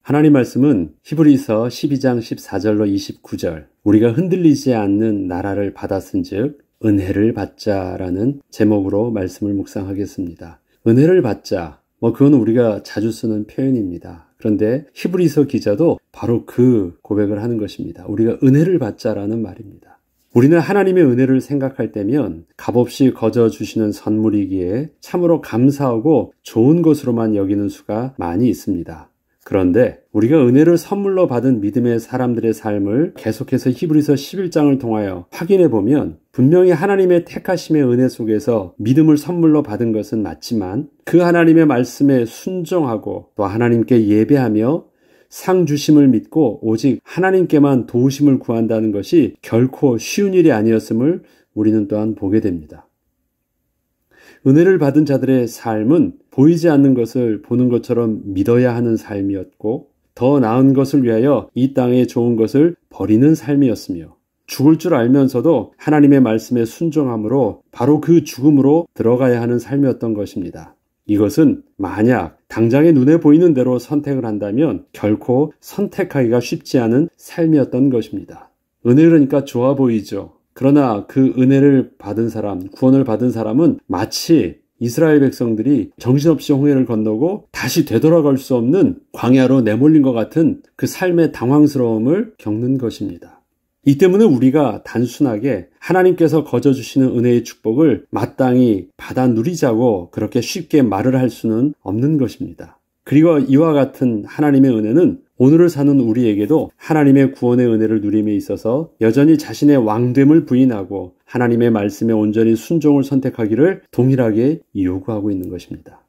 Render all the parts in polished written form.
하나님 말씀은 히브리서 12장 14절로 29절 우리가 흔들리지 않는 나라를 받았은즉 은혜를 받자라는 제목으로 말씀을 묵상하겠습니다. 은혜를 받자, 그건 우리가 자주 쓰는 표현입니다. 그런데 히브리서 기자도 바로 그 고백을 하는 것입니다. 우리가 은혜를 받자라는 말입니다. 우리는 하나님의 은혜를 생각할 때면 값없이 거저 주시는 선물이기에 참으로 감사하고 좋은 것으로만 여기는 수가 많이 있습니다. 그런데 우리가 은혜를 선물로 받은 믿음의 사람들의 삶을 계속해서 히브리서 11장을 통하여 확인해 보면 분명히 하나님의 택하심의 은혜 속에서 믿음을 선물로 받은 것은 맞지만 그 하나님의 말씀에 순종하고 또 하나님께 예배하며 상 주심을 믿고 오직 하나님께만 도우심을 구한다는 것이 결코 쉬운 일이 아니었음을 우리는 또한 보게 됩니다. 은혜를 받은 자들의 삶은 보이지 않는 것을 보는 것처럼 믿어야 하는 삶이었고 더 나은 것을 위하여 이 땅의 좋은 것을 버리는 삶이었으며 죽을 줄 알면서도 하나님의 말씀에 순종함으로 바로 그 죽음으로 들어가야 하는 삶이었던 것입니다. 이것은 만약 당장의 눈에 보이는 대로 선택을 한다면 결코 선택하기가 쉽지 않은 삶이었던 것입니다. 은혜라니까 좋아 보이죠. 그러나 그 은혜를 받은 사람, 구원을 받은 사람은 마치 이스라엘 백성들이 정신없이 홍해를 건너고 다시 되돌아갈 수 없는 광야로 내몰린 것 같은 그 삶의 당황스러움을 겪는 것입니다. 이 때문에 우리가 단순하게 하나님께서 거저 주시는 은혜의 축복을 마땅히 받아 누리자고 그렇게 쉽게 말을 할 수는 없는 것입니다. 그리고 이와 같은 하나님의 은혜는 오늘을 사는 우리에게도 하나님의 구원의 은혜를 누림에 있어서 여전히 자신의 왕됨을 부인하고 하나님의 말씀에 온전히 순종을 선택하기를 동일하게 요구하고 있는 것입니다.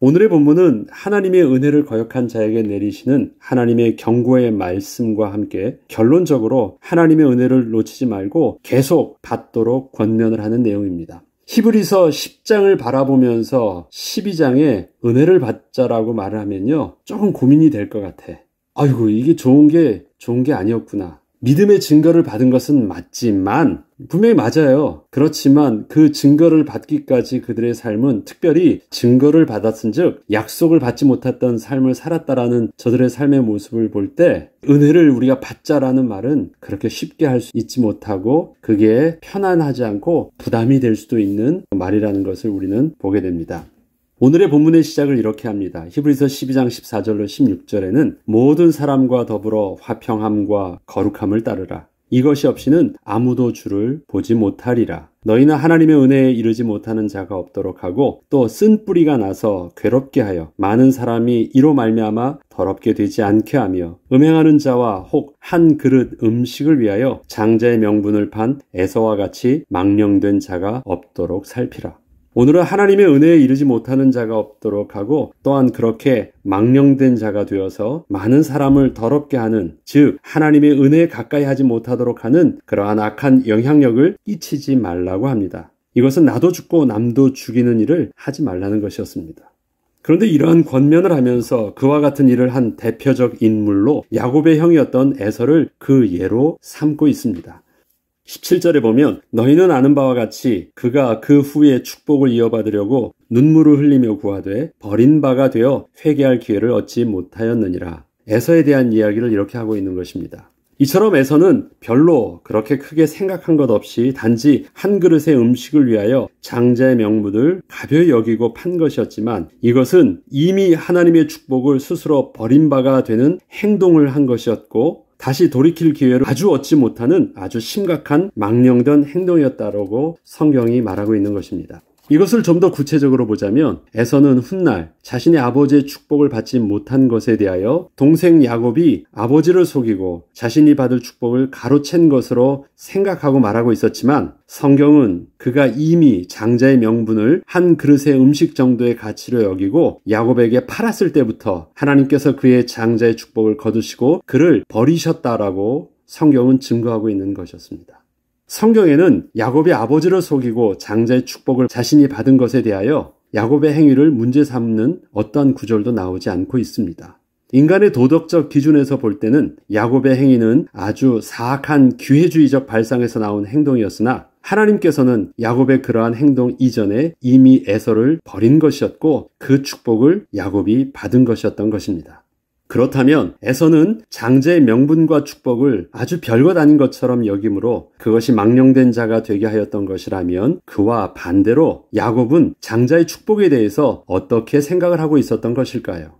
오늘의 본문은 하나님의 은혜를 거역한 자에게 내리시는 하나님의 경고의 말씀과 함께 결론적으로 하나님의 은혜를 놓치지 말고 계속 받도록 권면을 하는 내용입니다. 히브리서 10장을 바라보면서 12장에 은혜를 받자라고 말을 하면요, 조금 고민이 될 것 같아. 아이고, 이게 좋은 게 아니었구나. 믿음의 증거를 받은 것은 맞지만, 분명히 맞아요. 그렇지만 그 증거를 받기까지 그들의 삶은 특별히 증거를 받았은즉 약속을 받지 못했던 삶을 살았다라는 저들의 삶의 모습을 볼 때 은혜를 우리가 받자라는 말은 그렇게 쉽게 할 수 있지 못하고 그게 편안하지 않고 부담이 될 수도 있는 말이라는 것을 우리는 보게 됩니다. 오늘의 본문의 시작을 이렇게 합니다. 히브리서 12장 14절로 16절에는 모든 사람과 더불어 화평함과 거룩함을 따르라. 이것이 없이는 아무도 주를 보지 못하리라. 너희는 하나님의 은혜에 이르지 못하는 자가 없도록 하고 또 쓴 뿌리가 나서 괴롭게 하여 많은 사람이 이로 말미암아 더럽게 되지 않게 하며 음행하는 자와 혹 한 그릇 음식을 위하여 장자의 명분을 판 에서와 같이 망령된 자가 없도록 살피라. 오늘은 하나님의 은혜에 이르지 못하는 자가 없도록 하고 또한 그렇게 망령된 자가 되어서 많은 사람을 더럽게 하는, 즉 하나님의 은혜에 가까이 하지 못하도록 하는 그러한 악한 영향력을 끼치지 말라고 합니다. 이것은 나도 죽고 남도 죽이는 일을 하지 말라는 것이었습니다. 그런데 이러한 권면을 하면서 그와 같은 일을 한 대표적 인물로 야곱의 형이었던 에서를 그 예로 삼고 있습니다. 17절에 보면 너희는 아는 바와 같이 그가 그 후에 축복을 이어받으려고 눈물을 흘리며 구하되 버린 바가 되어 회개할 기회를 얻지 못하였느니라. 에서에 대한 이야기를 이렇게 하고 있는 것입니다. 이처럼 에서는 별로 그렇게 크게 생각한 것 없이 단지 한 그릇의 음식을 위하여 장자의 명분을 가벼이 여기고 판 것이었지만 이것은 이미 하나님의 축복을 스스로 버린 바가 되는 행동을 한 것이었고 다시 돌이킬 기회를 아주 얻지 못하는 아주 심각한 망령된 행동이었다라고 성경이 말하고 있는 것입니다. 이것을 좀 더 구체적으로 보자면 에서는 훗날 자신의 아버지의 축복을 받지 못한 것에 대하여 동생 야곱이 아버지를 속이고 자신이 받을 축복을 가로챈 것으로 생각하고 말하고 있었지만 성경은 그가 이미 장자의 명분을 한 그릇의 음식 정도의 가치로 여기고 야곱에게 팔았을 때부터 하나님께서 그의 장자의 축복을 거두시고 그를 버리셨다라고 성경은 증거하고 있는 것이었습니다. 성경에는 야곱이 아버지를 속이고 장자의 축복을 자신이 받은 것에 대하여 야곱의 행위를 문제 삼는 어떠한 구절도 나오지 않고 있습니다. 인간의 도덕적 기준에서 볼 때는 야곱의 행위는 아주 사악한 기회주의적 발상에서 나온 행동이었으나 하나님께서는 야곱의 그러한 행동 이전에 이미 에서를 버린 것이었고 그 축복을 야곱이 받은 것이었던 것입니다. 그렇다면 에서는 장자의 명분과 축복을 아주 별것 아닌 것처럼 여기므로 그것이 망령된 자가 되게 하였던 것이라면 그와 반대로 야곱은 장자의 축복에 대해서 어떻게 생각을 하고 있었던 것일까요?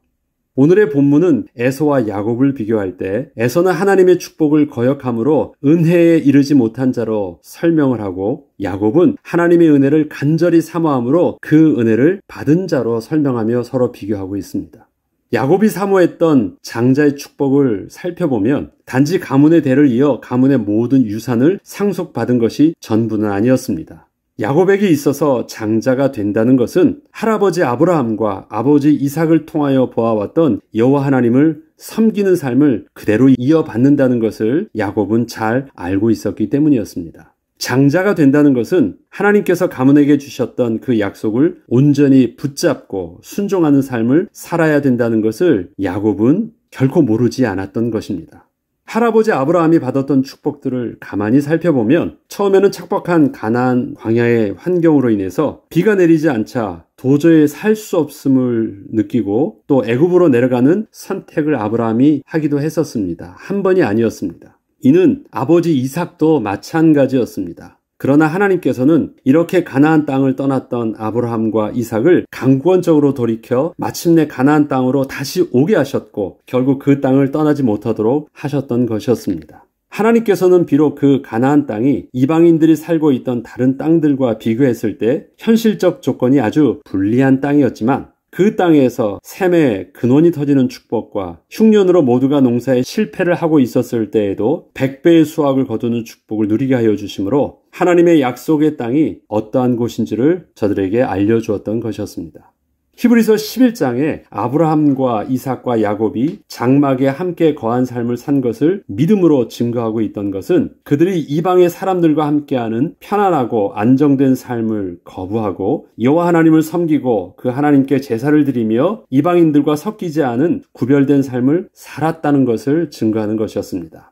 오늘의 본문은 에서와 야곱을 비교할 때 에서는 하나님의 축복을 거역함으로 은혜에 이르지 못한 자로 설명을 하고 야곱은 하나님의 은혜를 간절히 사모함으로 그 은혜를 받은 자로 설명하며 서로 비교하고 있습니다. 야곱이 사모했던 장자의 축복을 살펴보면 단지 가문의 대를 이어 가문의 모든 유산을 상속받은 것이 전부는 아니었습니다. 야곱에게 있어서 장자가 된다는 것은 할아버지 아브라함과 아버지 이삭을 통하여 보아왔던 여호와 하나님을 섬기는 삶을 그대로 이어받는다는 것을 야곱은 잘 알고 있었기 때문이었습니다. 장자가 된다는 것은 하나님께서 가문에게 주셨던 그 약속을 온전히 붙잡고 순종하는 삶을 살아야 된다는 것을 야곱은 결코 모르지 않았던 것입니다. 할아버지 아브라함이 받았던 축복들을 가만히 살펴보면 처음에는 척박한 가나안 광야의 환경으로 인해서 비가 내리지 않자 도저히 살 수 없음을 느끼고 또 애굽으로 내려가는 선택을 아브라함이 하기도 했었습니다. 한 번이 아니었습니다. 이는 아버지 이삭도 마찬가지였습니다. 그러나 하나님께서는 이렇게 가나안 땅을 떠났던 아브라함과 이삭을 강권적으로 돌이켜 마침내 가나안 땅으로 다시 오게 하셨고 결국 그 땅을 떠나지 못하도록 하셨던 것이었습니다. 하나님께서는 비록 그 가나안 땅이 이방인들이 살고 있던 다른 땅들과 비교했을 때 현실적 조건이 아주 불리한 땅이었지만 그 땅에서 샘의 근원이 터지는 축복과 흉년으로 모두가 농사에 실패를 하고 있었을 때에도 100배의 수확을 거두는 축복을 누리게 하여 주심으로 하나님의 약속의 땅이 어떠한 곳인지를 저들에게 알려주었던 것이었습니다. 히브리서 11장에 아브라함과 이삭과 야곱이 장막에 함께 거한 삶을 산 것을 믿음으로 증거하고 있던 것은 그들이 이방의 사람들과 함께하는 편안하고 안정된 삶을 거부하고 여호와 하나님을 섬기고 그 하나님께 제사를 드리며 이방인들과 섞이지 않은 구별된 삶을 살았다는 것을 증거하는 것이었습니다.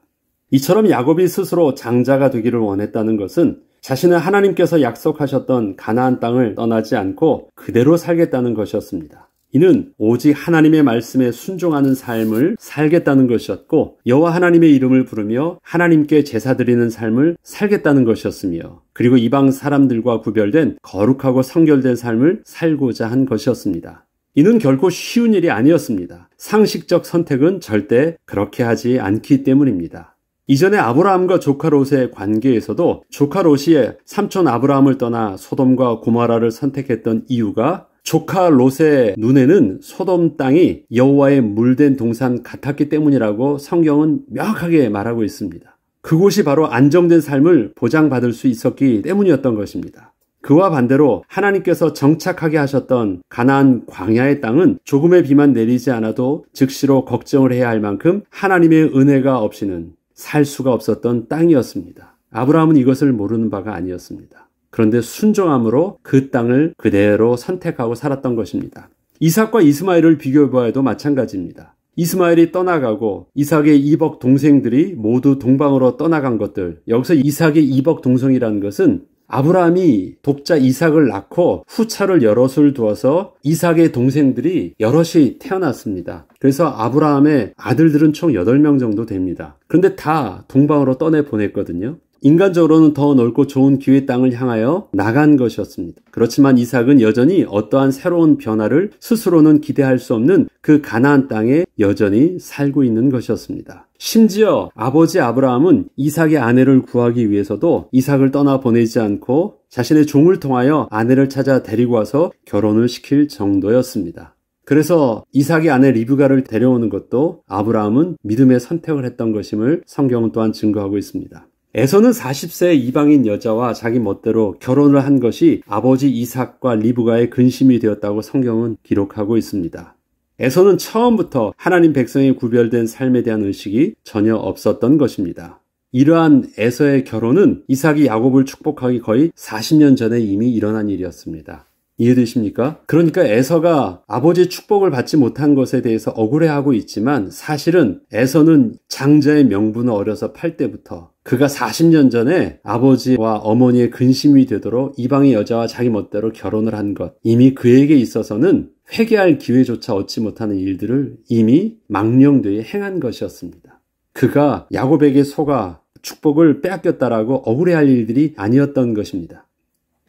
이처럼 야곱이 스스로 장자가 되기를 원했다는 것은 자신은 하나님께서 약속하셨던 가나안 땅을 떠나지 않고 그대로 살겠다는 것이었습니다. 이는 오직 하나님의 말씀에 순종하는 삶을 살겠다는 것이었고 여호와 하나님의 이름을 부르며 하나님께 제사 드리는 삶을 살겠다는 것이었으며 그리고 이방 사람들과 구별된 거룩하고 성결된 삶을 살고자 한 것이었습니다. 이는 결코 쉬운 일이 아니었습니다. 상식적 선택은 절대 그렇게 하지 않기 때문입니다. 이전에 아브라함과 조카 롯의 관계에서도 조카 롯이 삼촌 아브라함을 떠나 소돔과 고모라를 선택했던 이유가 조카 롯의 눈에는 소돔 땅이 여호와의 물된 동산 같았기 때문이라고 성경은 명확하게 말하고 있습니다. 그곳이 바로 안정된 삶을 보장받을 수 있었기 때문이었던 것입니다. 그와 반대로 하나님께서 정착하게 하셨던 가나안 광야의 땅은 조금의 비만 내리지 않아도 즉시로 걱정을 해야 할 만큼 하나님의 은혜가 없이는 살 수가 없었던 땅이었습니다. 아브라함은 이것을 모르는 바가 아니었습니다. 그런데 순종함으로 그 땅을 그대로 선택하고 살았던 것입니다. 이삭과 이스마엘을 비교해봐도 마찬가지입니다. 이스마엘이 떠나가고 이삭의 이복 동생들이 모두 동방으로 떠나간 것들, 여기서 이삭의 이복 동생이라는 것은 아브라함이 독자 이삭을 낳고 후차를 여럿을 두어서 이삭의 동생들이 여럿이 태어났습니다. 그래서 아브라함의 아들들은 총 8명 정도 됩니다. 그런데 다 동방으로 떠내보냈거든요. 인간적으로는 더 넓고 좋은 기회 땅을 향하여 나간 것이었습니다. 그렇지만 이삭은 여전히 어떠한 새로운 변화를 스스로는 기대할 수 없는 그 가나안 땅에 여전히 살고 있는 것이었습니다. 심지어 아버지 아브라함은 이삭의 아내를 구하기 위해서도 이삭을 떠나보내지 않고 자신의 종을 통하여 아내를 찾아 데리고 와서 결혼을 시킬 정도였습니다. 그래서 이삭의 아내 리브가를 데려오는 것도 아브라함은 믿음의 선택을 했던 것임을 성경은 또한 증거하고 있습니다. 에서는 40세의 이방인 여자와 자기 멋대로 결혼을 한 것이 아버지 이삭과 리브가의 근심이 되었다고 성경은 기록하고 있습니다. 에서는 처음부터 하나님 백성의 구별된 삶에 대한 의식이 전혀 없었던 것입니다. 이러한 에서의 결혼은 이삭이 야곱을 축복하기 거의 40년 전에 이미 일어난 일이었습니다. 이해되십니까? 그러니까 에서가 아버지의 축복을 받지 못한 것에 대해서 억울해하고 있지만 사실은 에서는 장자의 명분을 어려서 팔 때부터 그가 40년 전에 아버지와 어머니의 근심이 되도록 이방의 여자와 자기 멋대로 결혼을 한 것, 이미 그에게 있어서는 회개할 기회조차 얻지 못하는 일들을 이미 망령되이 행한 것이었습니다. 그가 야곱에게 속아 축복을 빼앗겼다라고 억울해할 일들이 아니었던 것입니다.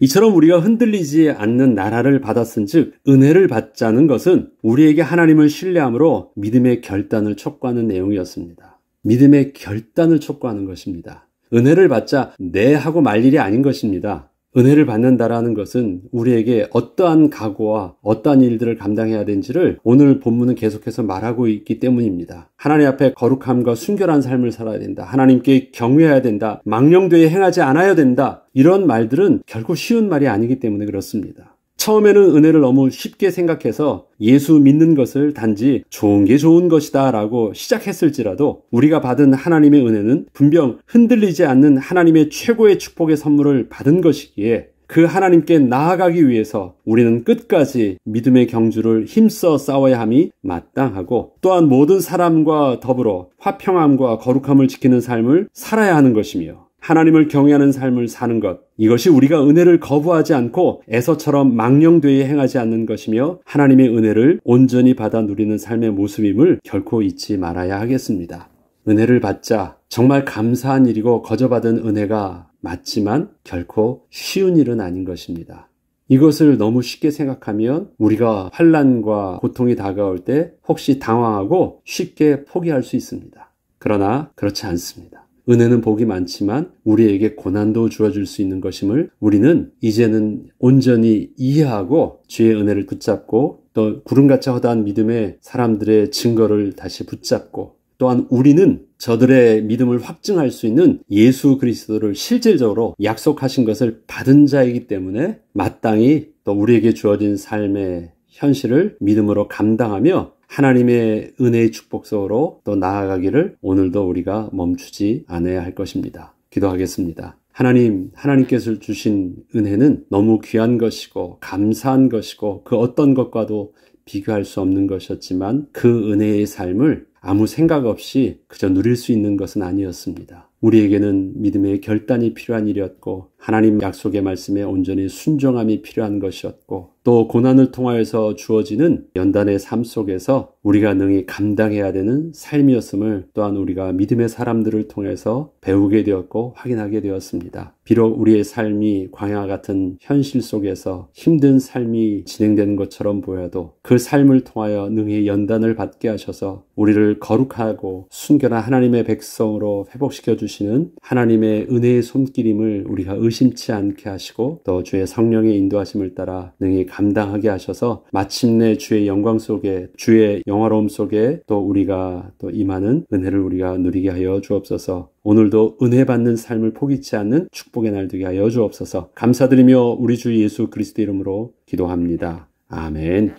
이처럼 우리가 흔들리지 않는 나라를 받았은 즉 은혜를 받자는 것은 우리에게 하나님을 신뢰함으로 믿음의 결단을 촉구하는 내용이었습니다. 믿음의 결단을 촉구하는 것입니다. 은혜를 받자 네 하고 말 일이 아닌 것입니다. 은혜를 받는다라는 것은 우리에게 어떠한 각오와 어떠한 일들을 감당해야 되는지를 오늘 본문은 계속해서 말하고 있기 때문입니다. 하나님 앞에 거룩함과 순결한 삶을 살아야 된다. 하나님께 경외해야 된다. 망령되이 행하지 않아야 된다. 이런 말들은 결코 쉬운 말이 아니기 때문에 그렇습니다. 처음에는 은혜를 너무 쉽게 생각해서 예수 믿는 것을 단지 좋은 게 좋은 것이다 라고 시작했을지라도 우리가 받은 하나님의 은혜는 분명 흔들리지 않는 하나님의 최고의 축복의 선물을 받은 것이기에 그 하나님께 나아가기 위해서 우리는 끝까지 믿음의 경주를 힘써 싸워야 함이 마땅하고 또한 모든 사람과 더불어 화평함과 거룩함을 지키는 삶을 살아야 하는 것이며 하나님을 경외하는 삶을 사는 것, 이것이 우리가 은혜를 거부하지 않고 에서처럼 망령되이 행하지 않는 것이며 하나님의 은혜를 온전히 받아 누리는 삶의 모습임을 결코 잊지 말아야 하겠습니다. 은혜를 받자 정말 감사한 일이고 거저받은 은혜가 맞지만 결코 쉬운 일은 아닌 것입니다. 이것을 너무 쉽게 생각하면 우리가 환난과 고통이 다가올 때 혹시 당황하고 쉽게 포기할 수 있습니다. 그러나 그렇지 않습니다. 은혜는 복이 많지만 우리에게 고난도 주어줄 수 있는 것임을 우리는 이제는 온전히 이해하고 주의 은혜를 붙잡고 또 구름같이 허다한 믿음의 사람들의 증거를 다시 붙잡고 또한 우리는 저들의 믿음을 확증할 수 있는 예수 그리스도를 실질적으로 약속하신 것을 받은 자이기 때문에 마땅히 또 우리에게 주어진 삶의 현실을 믿음으로 감당하며 하나님의 은혜의 축복 속으로 또 나아가기를 오늘도 우리가 멈추지 않아야 할 것입니다. 기도하겠습니다. 하나님께서 주신 은혜는 너무 귀한 것이고 감사한 것이고 그 어떤 것과도 비교할 수 없는 것이었지만 그 은혜의 삶을 아무 생각 없이 그저 누릴 수 있는 것은 아니었습니다. 우리에게는 믿음의 결단이 필요한 일이었고 하나님 약속의 말씀에 온전히 순종함이 필요한 것이었고 또 고난을 통하여서 주어지는 연단의 삶 속에서 우리가 능히 감당해야 되는 삶이었음을 또한 우리가 믿음의 사람들을 통해서 배우게 되었고 확인하게 되었습니다. 비록 우리의 삶이 광야 같은 현실 속에서 힘든 삶이 진행되는 것처럼 보여도 그 삶을 통하여 능히 연단을 받게 하셔서 우리를 거룩하고 순결한 하나님의 백성으로 회복시켜 주시는 하나님의 은혜의 손길임을 우리가 의심치 않게 하시고 또 주의 성령의 인도하심을 따라 능히 감당하게 하셔서 마침내 주의 영광 속에 주의 영화로움 속에 또 우리가 또 임하는 은혜를 우리가 누리게 하여 주옵소서. 오늘도 은혜 받는 삶을 포기치 않는 축복의 날 되게 하여 주옵소서. 감사드리며 우리 주 예수 그리스도 이름으로 기도합니다. 아멘.